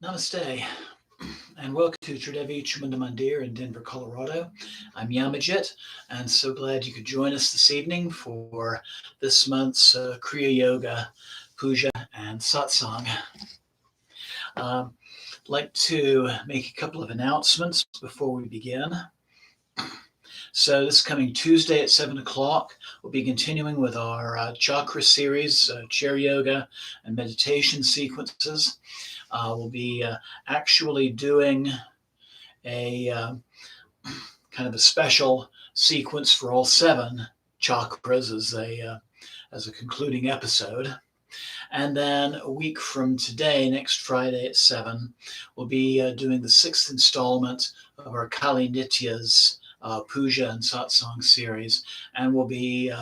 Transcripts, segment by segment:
Namaste, and welcome to Tridevi Chamunda Mandir in Denver, Colorado. I'm Yamajit, and so glad you could join us this evening for this month's Kriya Yoga, Puja, and Satsang. I'd like to make a couple of announcements before we begin. So this coming Tuesday at 7 o'clock, we'll be continuing with our chakra series, chair yoga and meditation sequences. We'll be actually doing a kind of a special sequence for all seven chakras as a concluding episode. And then a week from today, next Friday at 7, we'll be doing the sixth installment of our Kali Nitya's Puja and Satsang series, and we'll be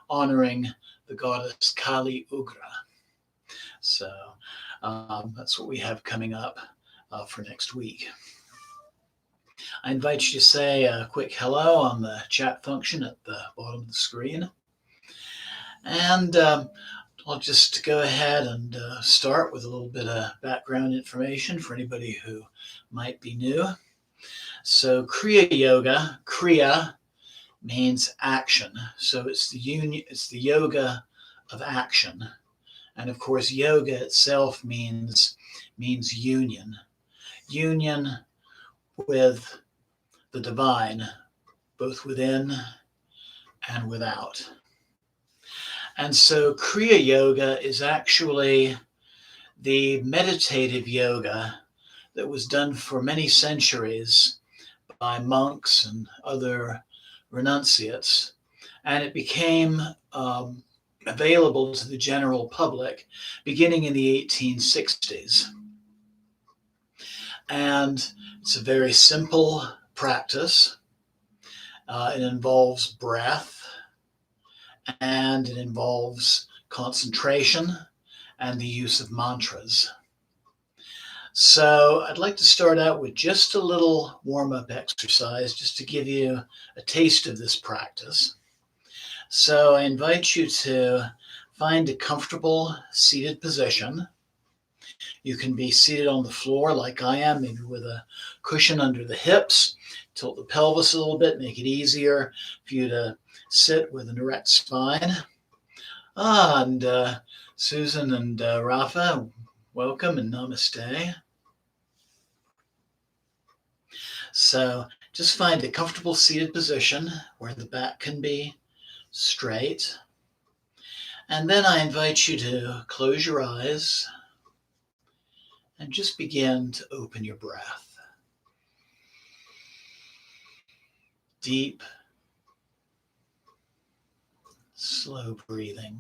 honoring the goddess Kali Ugra. So that's what we have coming up for next week. I invite you to say a quick hello on the chat function at the bottom of the screen. And I'll just go ahead and start with a little bit of background information for anybody who might be new. So Kriya Yoga, Kriya means action. So it's the yoga of action. And of course, yoga itself means union. Union with the divine, both within and without. And so Kriya Yoga is actually the meditative yoga that was done for many centuries by monks and other renunciates. And it became available to the general public beginning in the 1860s. And it's a very simple practice. It involves breath, and it involves concentration and the use of mantras. So I'd like to start out with just a little warm-up exercise just to give you a taste of this practice. So I invite you to find a comfortable seated position. You can be seated on the floor like I am, maybe with a cushion under the hips. Tilt the pelvis a little bit, make it easier for you to sit with an erect spine. And Susan and Rafa, welcome and namaste. So just find a comfortable seated position where the back can be straight. And then I invite you to close your eyes and just begin to open your breath. Deep, slow breathing.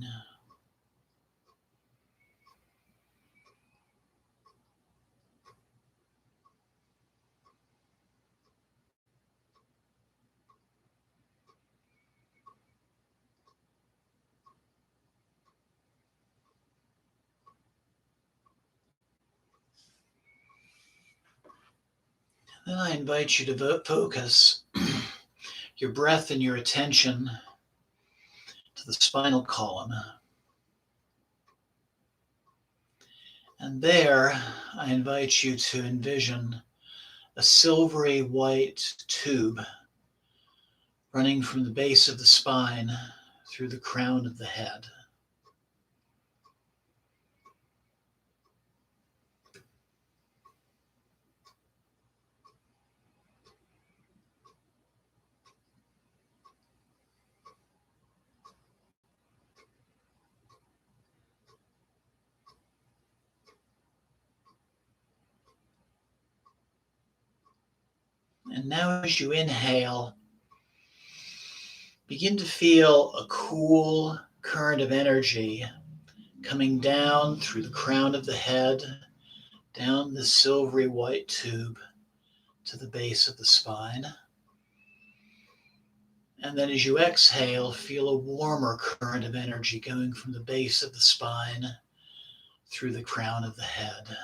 Then I invite you to focus your breath and your attention to the spinal column. And there, I invite you to envision a silvery white tube running from the base of the spine through the crown of the head. And now as you inhale, begin to feel a cool current of energy coming down through the crown of the head, down the silvery white tube to the base of the spine. And then as you exhale, feel a warmer current of energy going from the base of the spine through the crown of the head.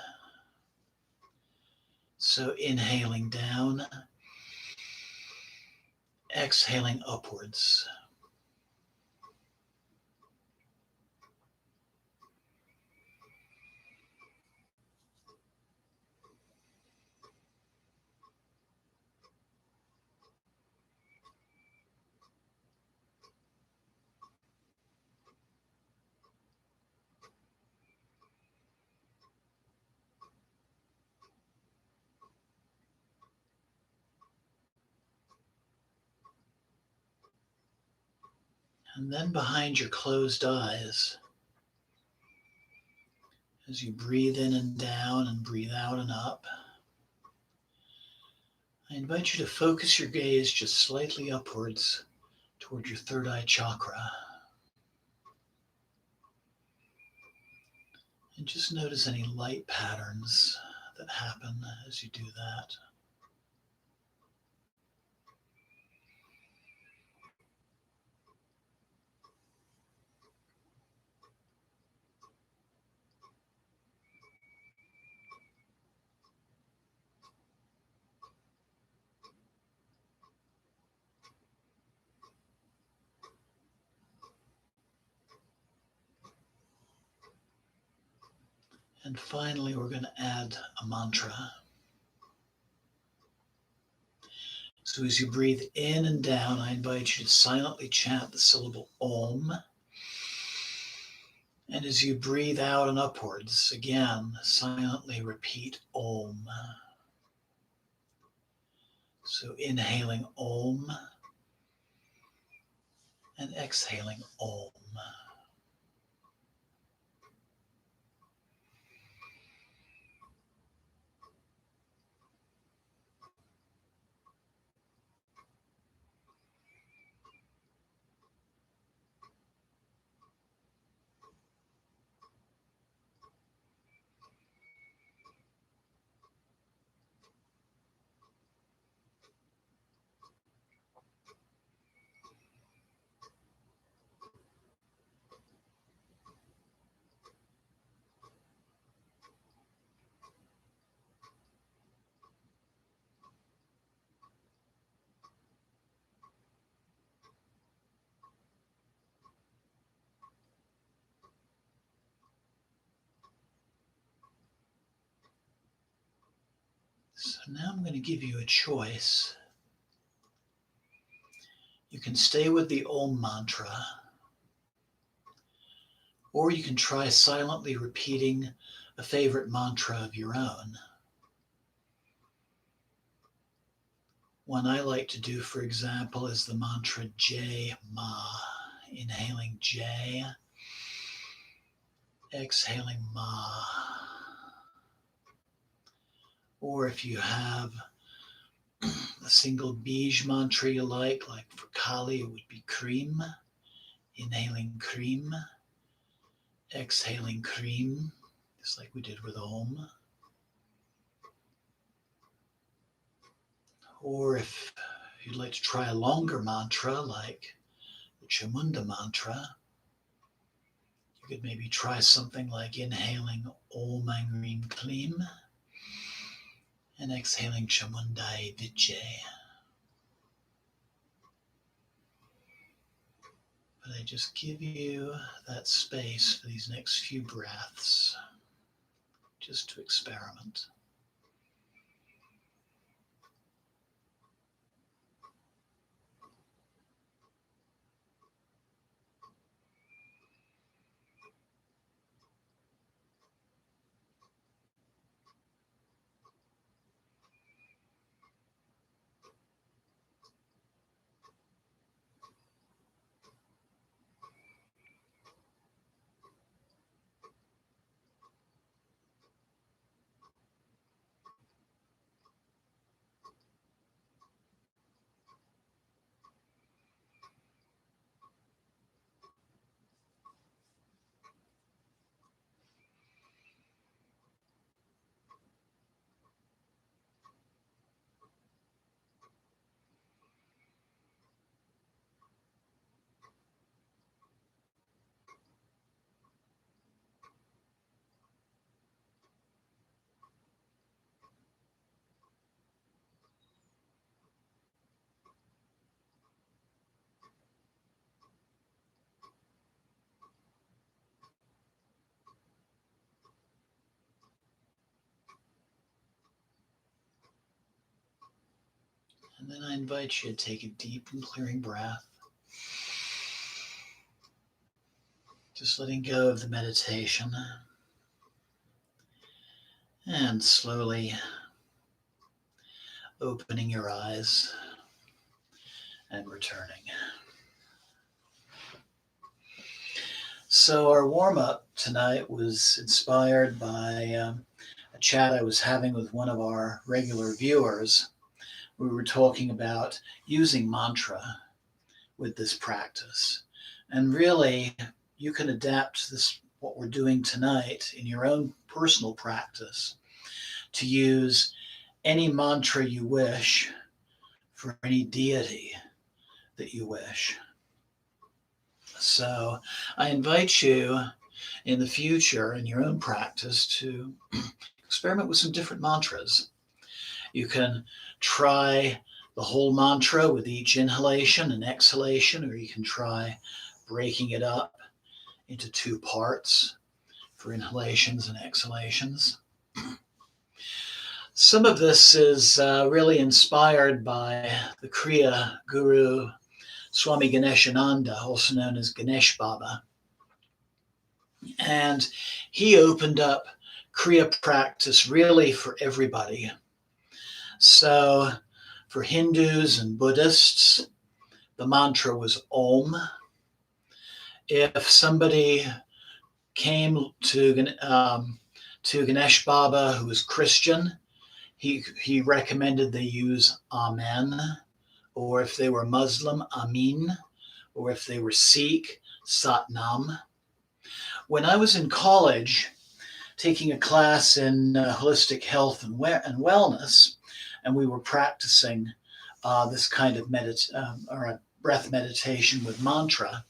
So inhaling down, exhaling upwards. And then behind your closed eyes, as you breathe in and down and breathe out and up, I invite you to focus your gaze just slightly upwards toward your third eye chakra. And just notice any light patterns that happen as you do that. And finally, we're going to add a mantra. So as you breathe in and down, I invite you to silently chant the syllable Om. And as you breathe out and upwards, again, silently repeat Om. So inhaling Om and exhaling Om. So now I'm going to give you a choice. You can stay with the Om mantra, or you can try silently repeating a favorite mantra of your own. One I like to do, for example, is the mantra Jai Ma. Inhaling Jai, exhaling Ma. Or if you have a single Bij mantra you like for Kali, it would be Cream. Inhaling Cream, exhaling Cream, just like we did with Om. Or if you'd like to try a longer mantra like the Chamunda mantra, you could maybe try something like inhaling Om Angrim Klim and exhaling Chamundai Vijay. But I just give you that space for these next few breaths just to experiment. And then I invite you to take a deep and clearing breath. Just letting go of the meditation and slowly opening your eyes and returning. So our warm-up tonight was inspired by a chat I was having with one of our regular viewers. We were talking about using mantra with this practice. And really, you can adapt this, what we're doing tonight, in your own personal practice to use any mantra you wish for any deity that you wish. So I invite you in the future in your own practice to experiment with some different mantras. You can try the whole mantra with each inhalation and exhalation, or you can try breaking it up into two parts for inhalations and exhalations. Some of this is really inspired by the Kriya guru Swami Ganeshananda, also known as Ganesh Baba. And he opened up Kriya practice really for everybody. So for Hindus and Buddhists, the mantra was Om. If somebody came to Ganesh Baba who was Christian, he recommended they use Amen, or if they were Muslim, Amin, or if they were Sikh, Satnam. When I was in college taking a class in holistic health and wellness, and we were practicing this kind of breath meditation with mantra,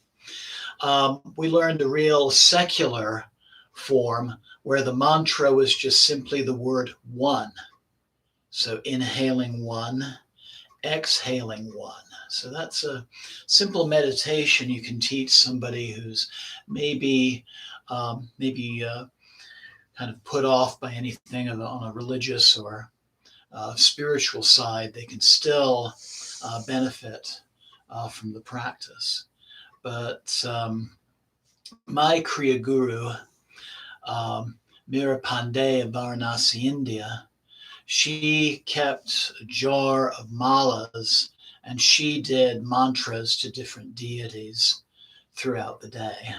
we learned a real secular form where the mantra was just simply the word one. So inhaling one, exhaling one. So that's a simple meditation you can teach somebody who's maybe kind of put off by anything on a religious or spiritual side. They can still benefit from the practice. But my Kriya guru, Mira Pandey of Varanasi, India, she kept a jar of malas and she did mantras to different deities throughout the day.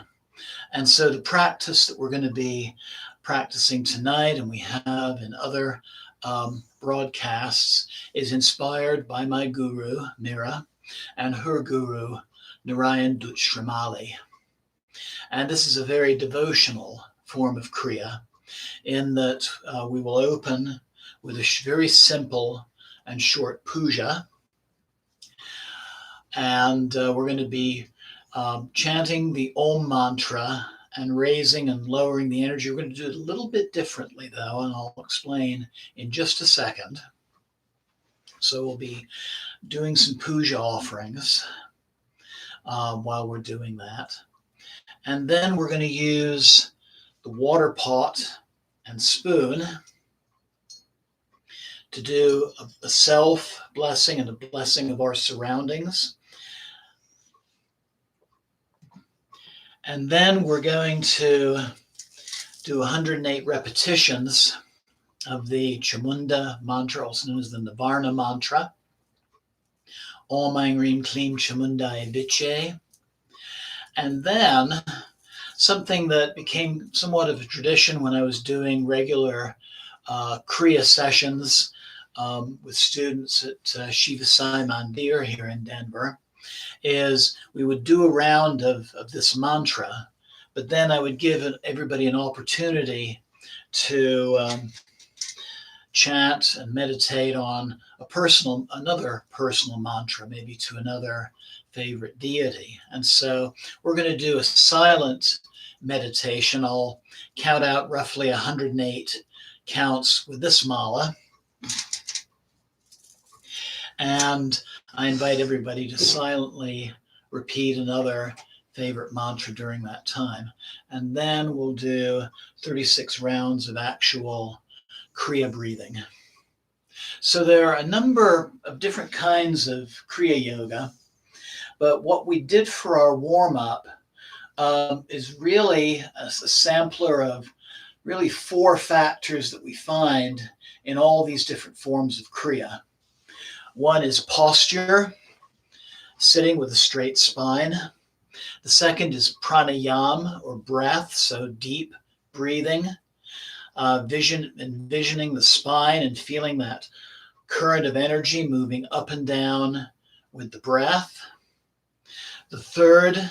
And so the practice that we're going to be practicing tonight, and we have in other broadcasts, is inspired by my guru, Mira, and her guru, Narayan Dutt Shramali. And this is a very devotional form of Kriya, in that we will open with a very simple and short puja. And we're going to be chanting the Om mantra and raising and lowering the energy. We're going to do it a little bit differently, though, and I'll explain in just a second. So we'll be doing some puja offerings while we're doing that. And then we're going to use the water pot and spoon to do a self-blessing and a blessing of our surroundings. And then we're going to do 108 repetitions of the Chamunda mantra, also known as the Navarna mantra. Om Aing Reem Kleem Chamundai Viche. And then something that became somewhat of a tradition when I was doing regular Kriya sessions with students at Shiva Sai Mandir here in Denver, is we would do a round of this mantra, but then I would give everybody an opportunity to chant and meditate on another personal mantra, maybe to another favorite deity. And so we're going to do a silent meditation. I'll count out roughly 108 counts with this mala. And I invite everybody to silently repeat another favorite mantra during that time. And then we'll do 36 rounds of actual Kriya breathing. So there are a number of different kinds of Kriya yoga, but what we did for our warm-up is really a sampler of really 4 factors that we find in all these different forms of Kriya. One is posture, sitting with a straight spine. The second is pranayama, or breath, so deep breathing, envisioning the spine and feeling that current of energy moving up and down with the breath. The third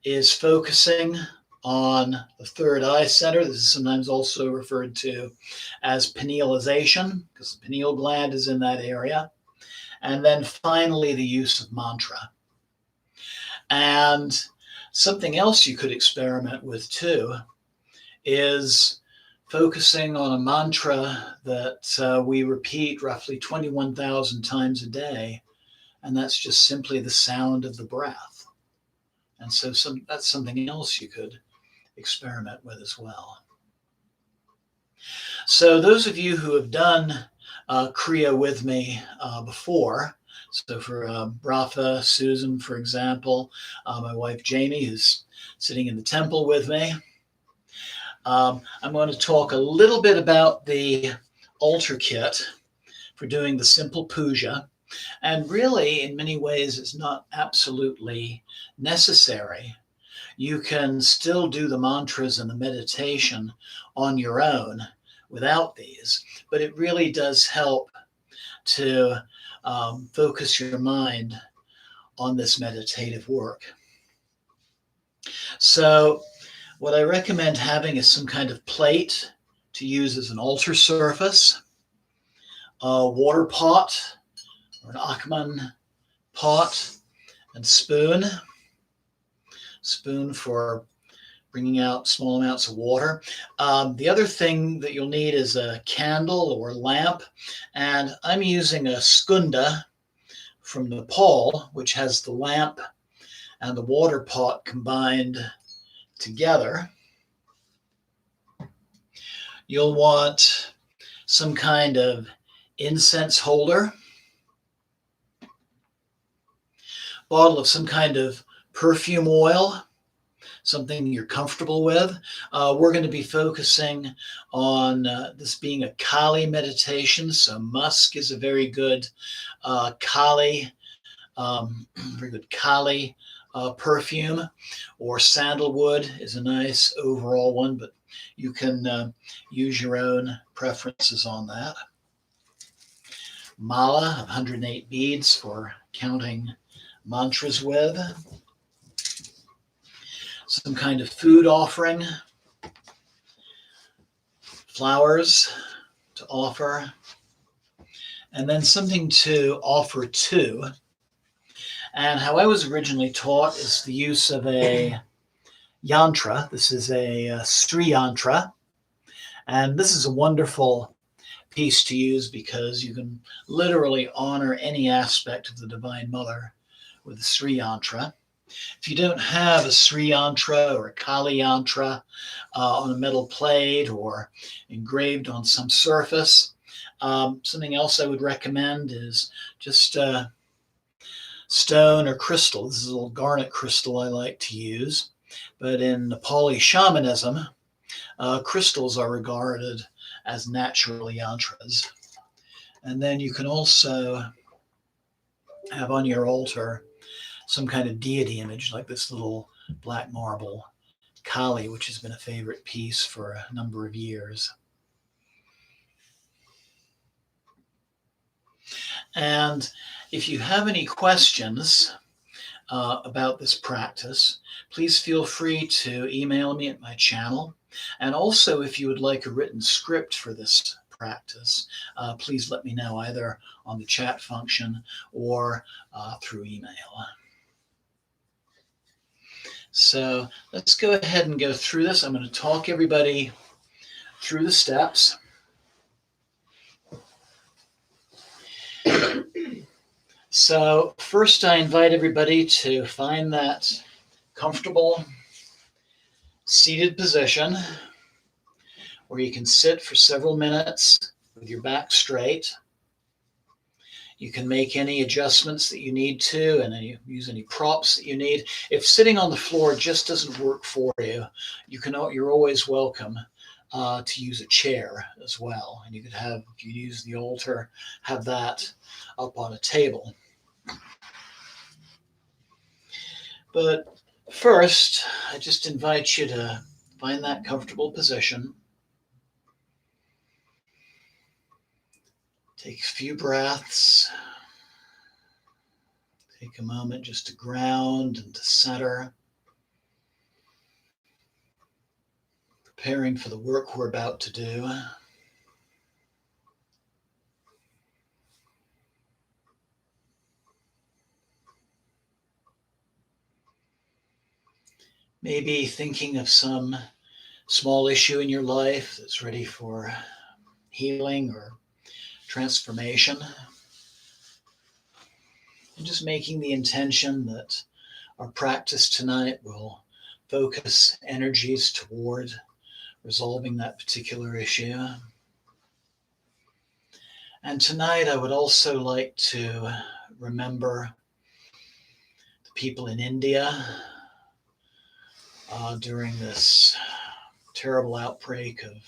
is focusing on the third eye center. This is sometimes also referred to as pinealization, because the pineal gland is in that area. And then finally, the use of mantra. And something else you could experiment with too is focusing on a mantra that we repeat roughly 21,000 times a day. And that's just simply the sound of the breath. And so that's something else you could experiment with as well. So those of you who have done Kriya with me before, so for Rafa, Susan, for example, my wife Jamie, who's sitting in the temple with me, I'm going to talk a little bit about the altar kit for doing the simple puja. And really, in many ways, it's not absolutely necessary. You can still do the mantras and the meditation on your own without these, but it really does help to focus your mind on this meditative work. So what I recommend having is some kind of plate to use as an altar surface, a water pot or an Akman pot, and spoon for bringing out small amounts of water. The other thing that you'll need is a candle or lamp, and I'm using a skunda from Nepal, which has the lamp and the water pot combined together. You'll want some kind of incense holder, bottle of some kind of perfume oil, something you're comfortable with. We're going to be focusing on this being a Kali meditation, so musk is a very good Kali perfume, or sandalwood is a nice overall one, but you can use your own preferences on that. Mala of 108 beads for counting mantras with. Some kind of food offering, flowers to offer, and then something to offer to. And how I was originally taught is the use of a yantra. This is a Sri yantra, and this is a wonderful piece to use because you can literally honor any aspect of the Divine Mother with the Sri yantra. If you don't have a Sri yantra or a Kali yantra on a metal plate or engraved on some surface, something else I would recommend is just stone or crystal. This is a little garnet crystal I like to use. But in Nepali shamanism, crystals are regarded as natural yantras. And then you can also have on your altar some kind of deity image, like this little black marble Kali, which has been a favorite piece for a number of years. And if you have any questions about this practice, please feel free to email me at my channel. And also, if you would like a written script for this practice, please let me know either on the chat function or through email. So let's go ahead and go through this. I'm going to talk everybody through the steps. So first, I invite everybody to find that comfortable seated position where you can sit for several minutes with your back straight. You can make any adjustments that you need to, and then you use any props that you need. If sitting on the floor just doesn't work for you, you're always welcome to use a chair as well. And you could have, if you use the altar, have that up on a table. But First, I just invite you to find that comfortable position. Take a few breaths. Take a moment just to ground and to center. Preparing for the work we're about to do. Maybe thinking of some small issue in your life that's ready for healing or transformation. And just making the intention that our practice tonight will focus energies toward resolving that particular issue. And tonight I would also like to remember the people in India during this terrible outbreak of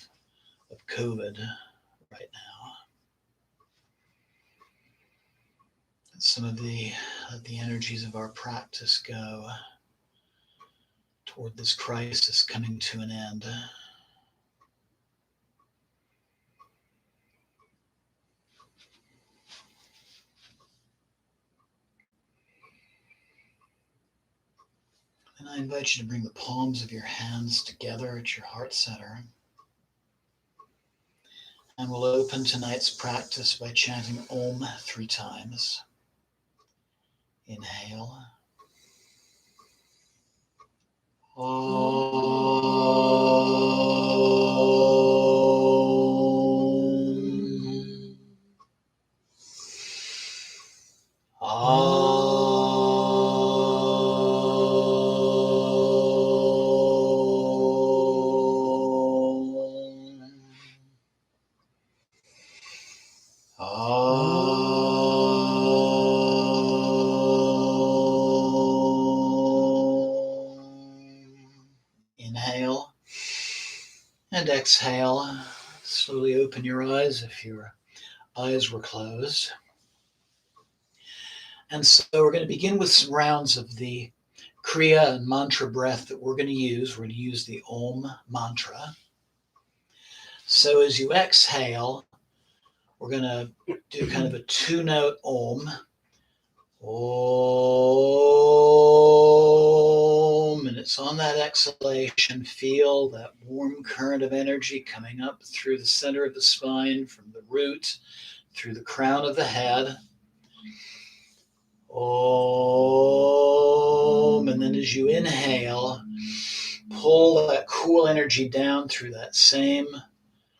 COVID right now. And some of the energies of our practice go toward this crisis coming to an end. And I invite you to bring the palms of your hands together at your heart center. And we'll open tonight's practice by chanting Om 3 times. Inhale. Inhale and exhale. Slowly open your eyes if your eyes were closed. And so we're going to begin with some rounds of the Kriya and mantra breath that we're going to use. We're going to use the Om mantra. So as you exhale, we're going to do kind of a 2-note Om. Om. And it's on that exhalation, feel that warm current of energy coming up through the center of the spine, from the root, through the crown of the head. Om. And then as you inhale, pull that cool energy down through that same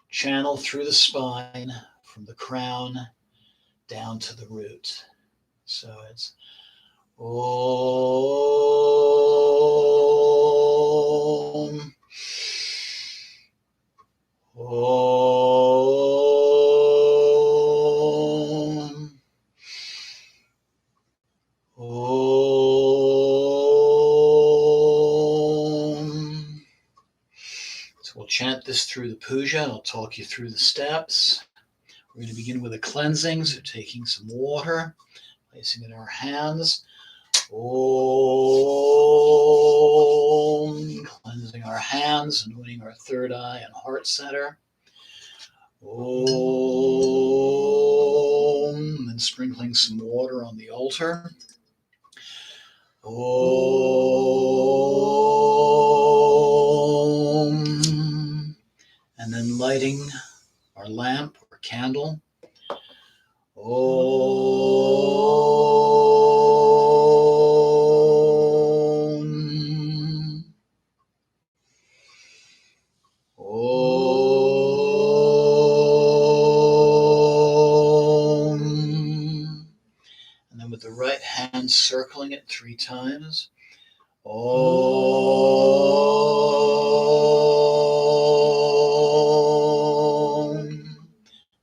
channel through the spine, from the crown down to the root. So it's Om. Om. Om. So we'll chant this through the puja. I'll talk you through the steps. We're going to begin with a cleansing, so taking some water, placing it in our hands. Om. Cleansing our hands, anointing our third eye and heart center. Om. And sprinkling some water on the altar. Om. And then lighting our lamp or candle. Om. Om. And then with the right hand circling it 3 times. Om.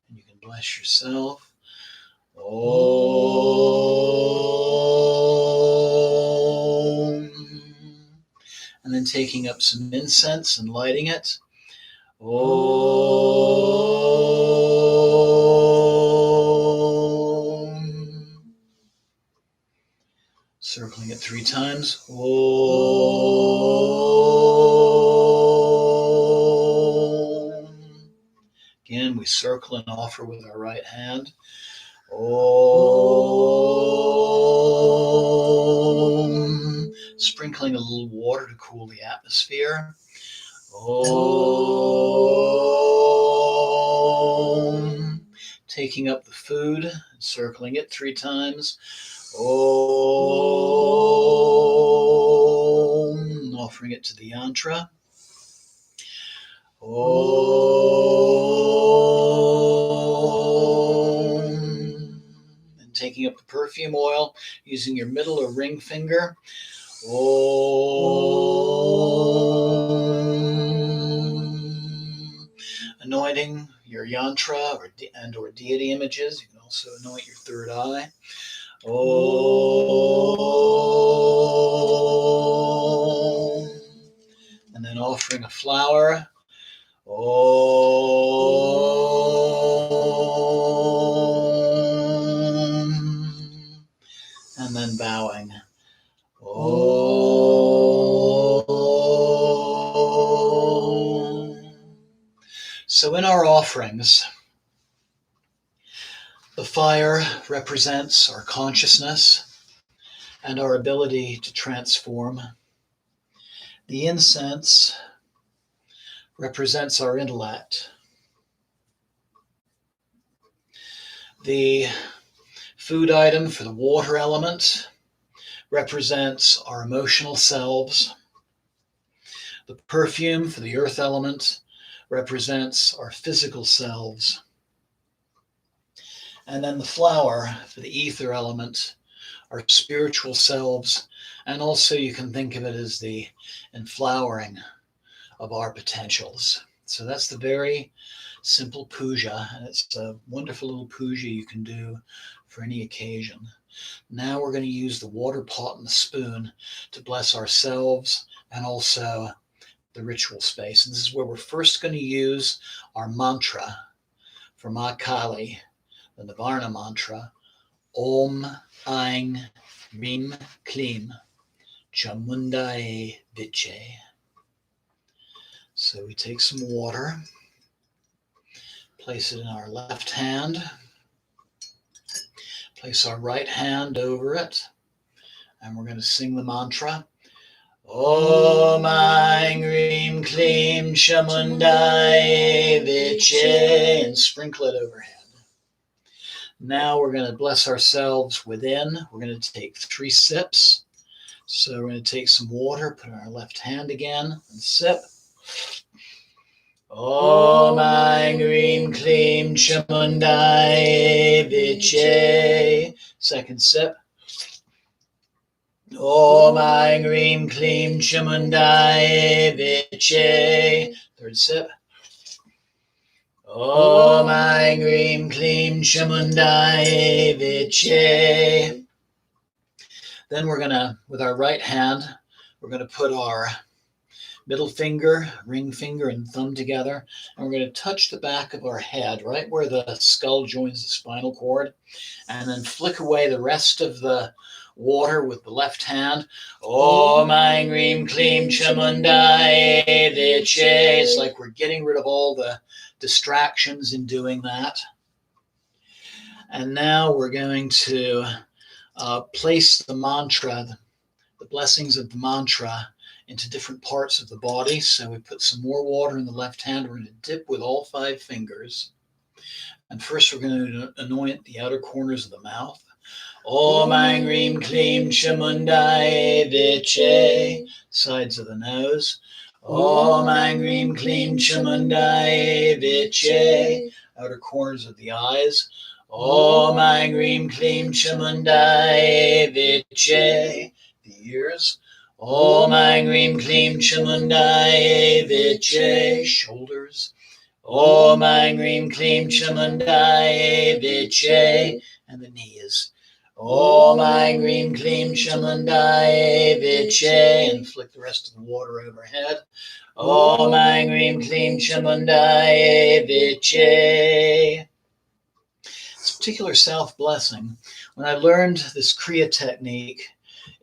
And you can bless yourself. Om. And then taking up some incense and lighting it. Om. Circling it 3 times. Om. Again, we circle and offer with our right hand. Om. Sprinkling a little water to cool the atmosphere. Om. Taking up the food and circling it 3 times. Om. Offering it to the yantra. Om. And taking up the perfume oil using your middle or ring finger. Om. Anointing your yantra or deity images. You can also anoint your third eye. Om. And then offering a flower. Om. And then bowing. Om. So in our offerings, the fire represents our consciousness and our ability to transform. The incense represents our intellect. The food item for the water element represents our emotional selves. The perfume for the earth element represents our physical selves. And then the flower for the ether element, our spiritual selves. And also you can think of it as the enflowering of our potentials. So that's the very simple puja, and it's a wonderful little puja you can do for any occasion. Now we're going to use the water pot and the spoon to bless ourselves and also the ritual space. And this is where we're first going to use our mantra for Ma Kali, the Nivarna mantra, Om Aing Rim Klim Chamundaye Viche. So we take some water, place it in our left hand, place our right hand over it, and we're going to sing the mantra. Om Aing Rim Klim Chamundaye Viche, and sprinkle it overhead. Now we're going to bless ourselves within. We're going to take 3 sips. So we're going to take some water, put it in our left hand again, and sip. Om Aing Rim Klim Chamundaye Viche. Second sip. Om Aing Rim Klim Chamundaye Viche. Third sip. Om Aing Rim Klim Chamundaye Viche. Then we're going to, with our right hand, we're going to put our middle finger, ring finger, and thumb together, and we're going to touch the back of our head, right where the skull joins the spinal cord, and then flick away the rest of the water with the left hand. Om Aing Rim Klim Chamundaye Viche. It's like we're getting rid of all the distractions in doing that. And now we're going to place the mantra, the blessings of the mantra, into different parts of the body. So we put some more water in the left hand. We're going to dip with all 5 fingers. And first we're going to anoint the outer corners of the mouth. Om Aing Rim Klim Chamundaye Viche. Sides of the nose. Om Aing Rim Klim Chamundaye Viche. Outer corners of the eyes. Om Aing Rim Klim Chamundaye Viche. The ears. Om Aing Rim Klim Chamundaye Viche. Shoulders. Om Aing Rim Klim Chamundaye Viche. And the knees. Om Aing Rim Klim Chamundaye Viche. And flick the rest of the water overhead. Om Aing Rim Klim Chamundaye Viche. It's a particular self-blessing. When I learned this Kriya technique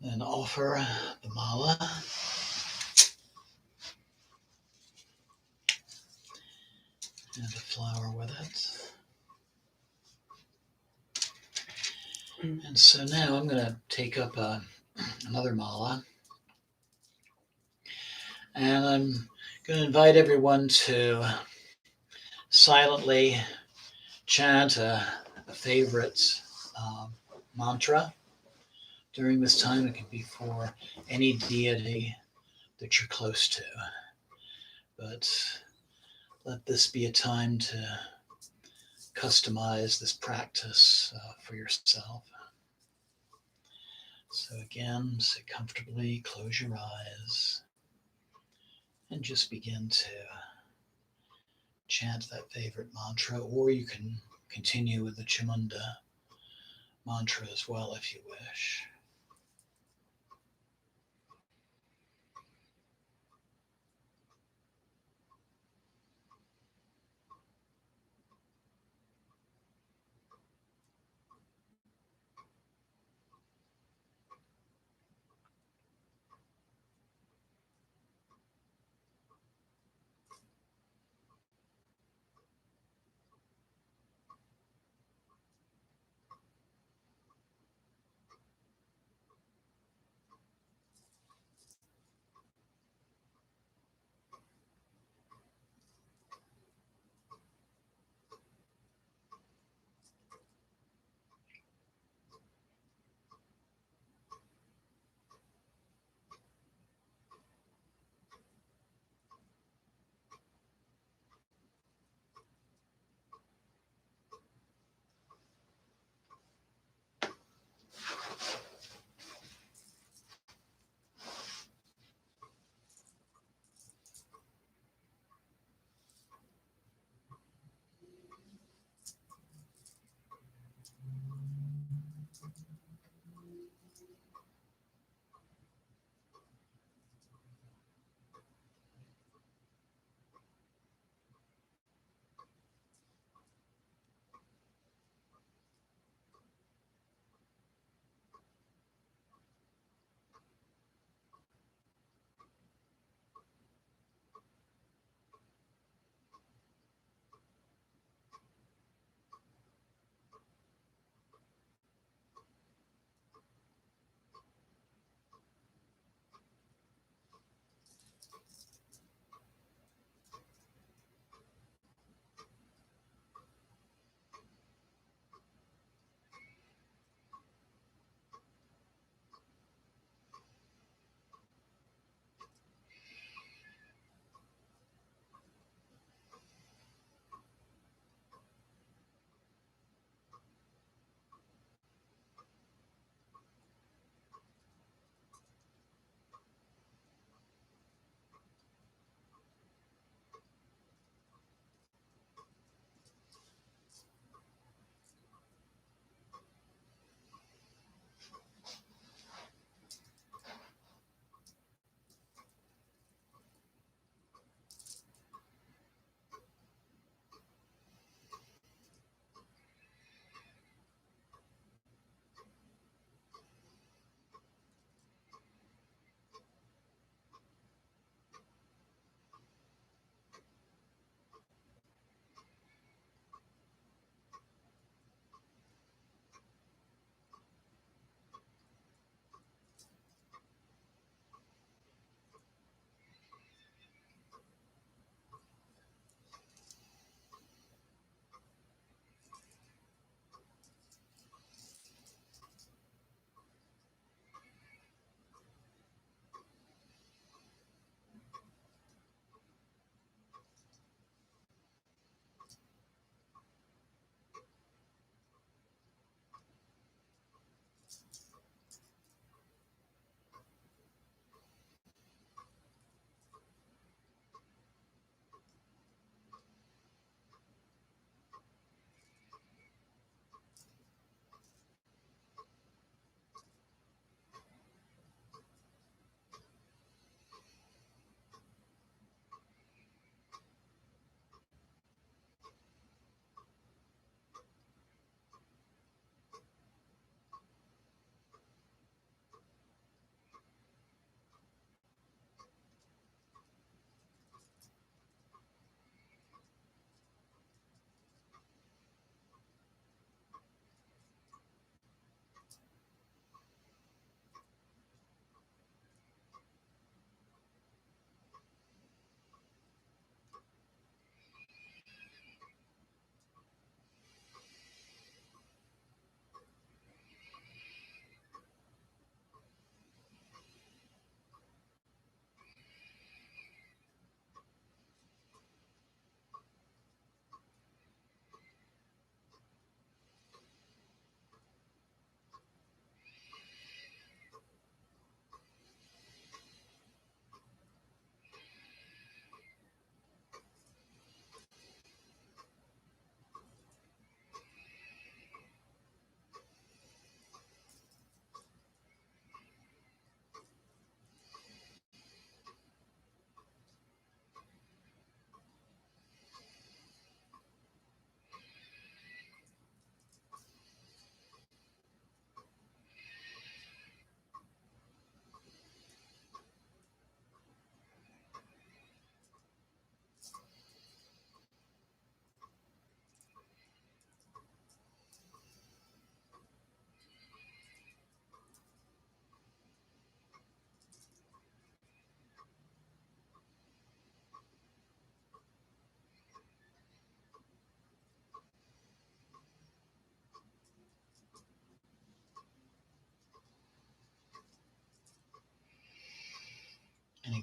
Then offer the mala. And a flower with it. And so now I'm going to take up another mala. And I'm going to invite everyone to silently chant a favorite mantra during this time. It can be for any deity that you're close to. But let this be a time to customize this practice for yourself. So again, sit comfortably, close your eyes, and just begin to chant that favorite mantra, or you can continue with the Chamunda mantra as well if you wish.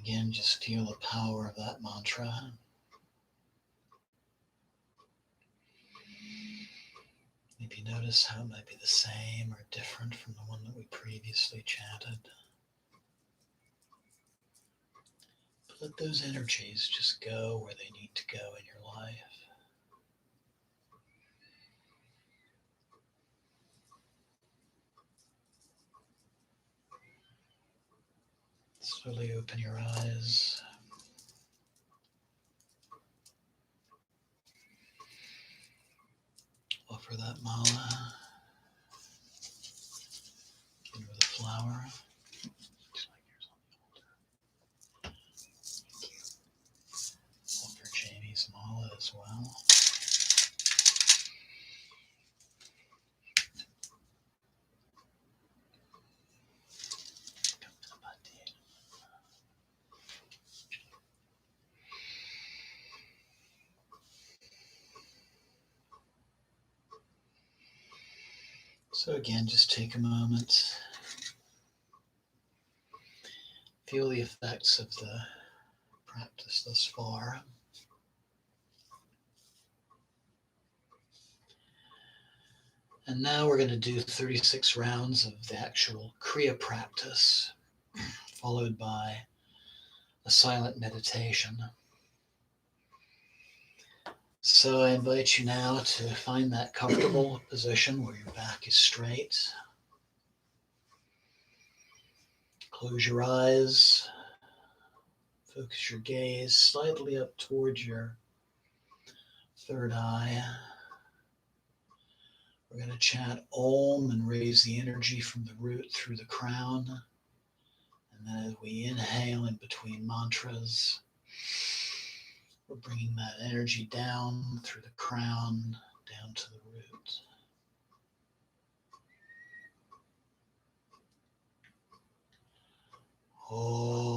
Again, just feel the power of that mantra. Maybe notice how it might be the same or different from the one that we previously chanted. But let those energies just go where they need to go in your life. Slowly open your eyes. Offer that mala. Begin with a flower. Just like yours on the altar. Thank you. Offer Jamie's mala as well. So again, just take a moment. Feel the effects of the practice thus far. And now we're going to do 36 rounds of the actual Kriya practice, followed by a silent meditation. So I invite you now to find that comfortable position where your back is straight. Close your eyes. Focus your gaze slightly up towards your third eye. We're going to chant Om and raise the energy from the root through the crown. And then as we inhale in between mantras, we're bringing that energy down through the crown, down to the root. Om.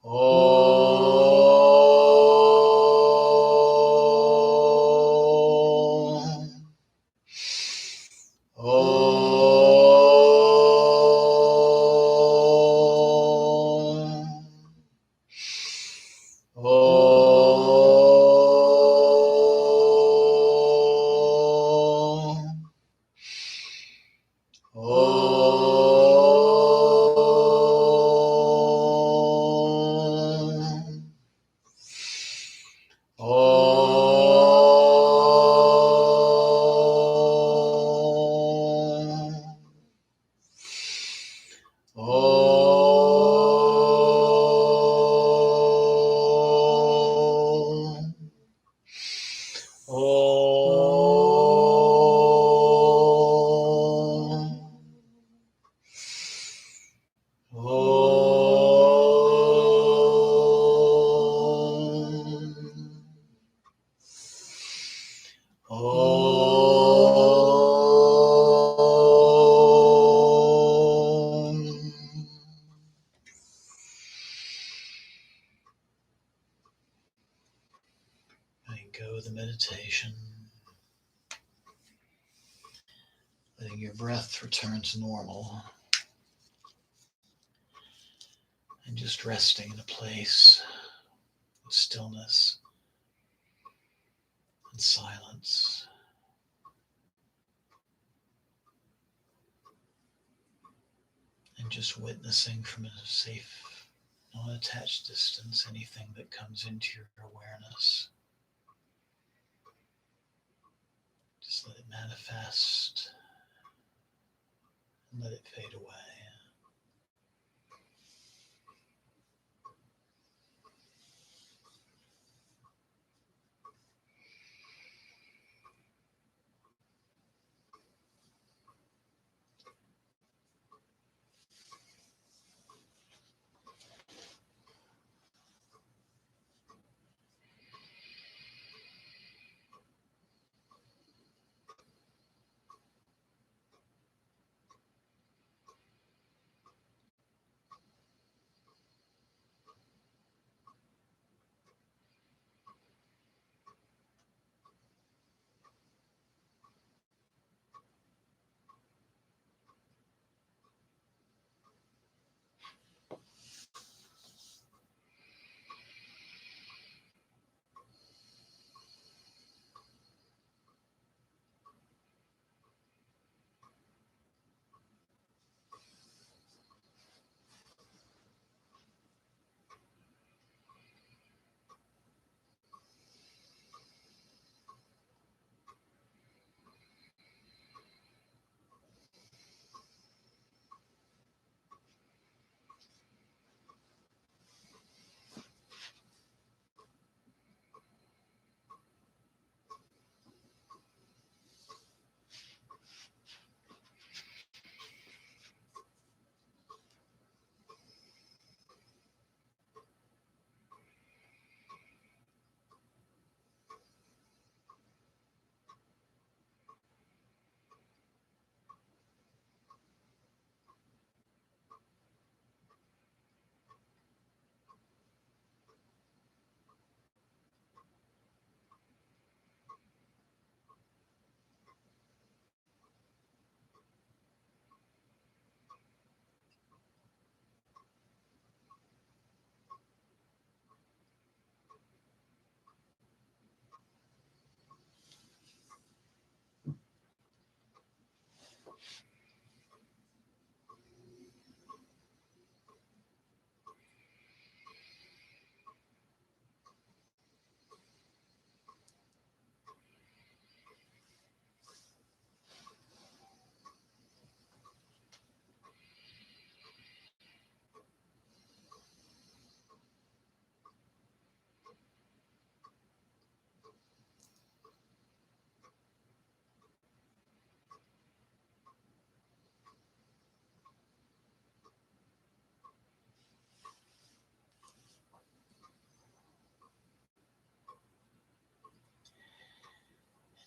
Go with the meditation, letting your breath return to normal, and just resting in a place of stillness and silence, and just witnessing from a safe, non-attached distance anything that comes into your awareness. Just let it manifest and let it fade away.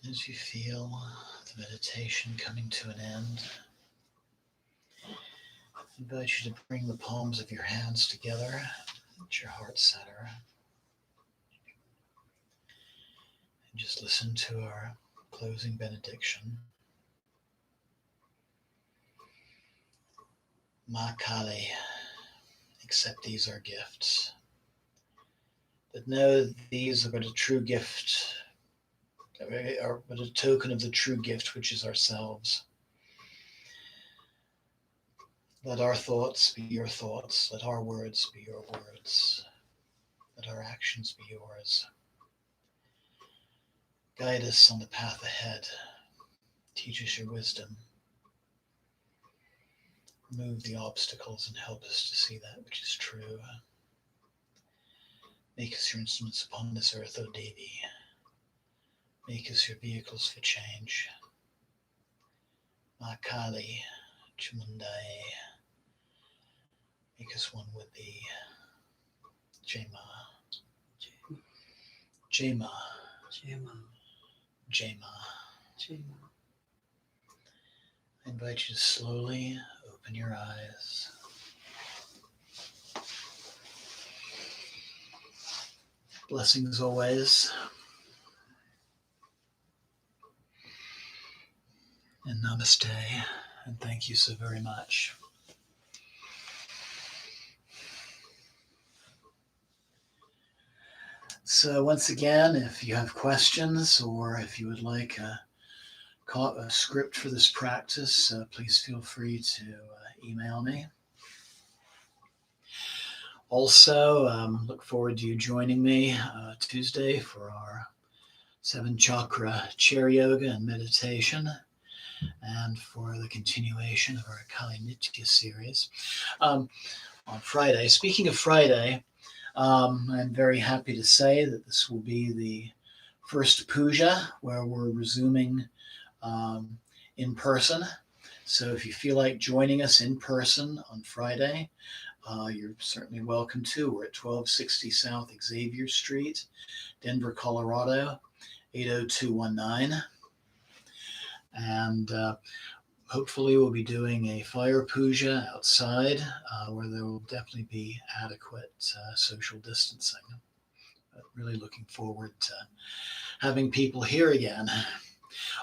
And as you feel the meditation coming to an end, I invite you to bring the palms of your hands together at your heart center. And just listen to our closing benediction. Ma Kali, accept these our gifts, but know that these are but a true gift, are but a token of the true gift which is ourselves. Let our thoughts be your thoughts, let our words be your words, let our actions be yours. Guide us on the path ahead, teach us your wisdom, remove the obstacles and help us to see that which is true. Make us your instruments upon this earth, O Devi. Make us your vehicles for change. Ma Kali, Chamundai, make us one with thee. Jai Ma. Jai Ma. Jai Ma. Jai Ma. Jai Ma. I invite you to slowly open your eyes. Blessings always. And namaste. And thank you so very much. So once again, if you have questions or if you would like a script for this practice, please feel free to email me. Also, look forward to you joining me Tuesday for our 7 chakra chair yoga and meditation, and for the continuation of our Kali Nitya series. On Friday, speaking of Friday, I'm very happy to say that this will be the first puja where we're resuming in person. So if you feel like joining us in person on Friday, you're certainly welcome to. We're at 1260 South Xavier Street, Denver, Colorado, 80219. And hopefully we'll be doing a fire puja outside where there will definitely be adequate social distancing. But really looking forward to having people here again.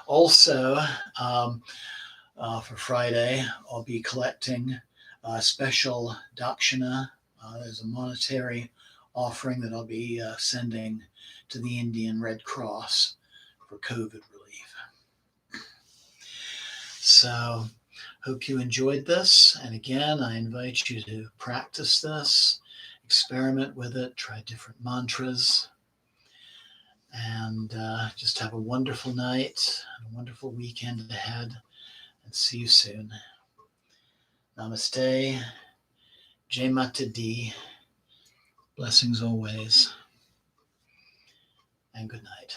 Also, for Friday, I'll be collecting a special dakshina. There's a monetary offering that I'll be sending to the Indian Red Cross for COVID relief. So, hope you enjoyed this. And again, I invite you to practice this, experiment with it, try different mantras, and just have a wonderful night and a wonderful weekend ahead. And see you soon. Namaste. Jai Mata Di. Blessings always. And good night.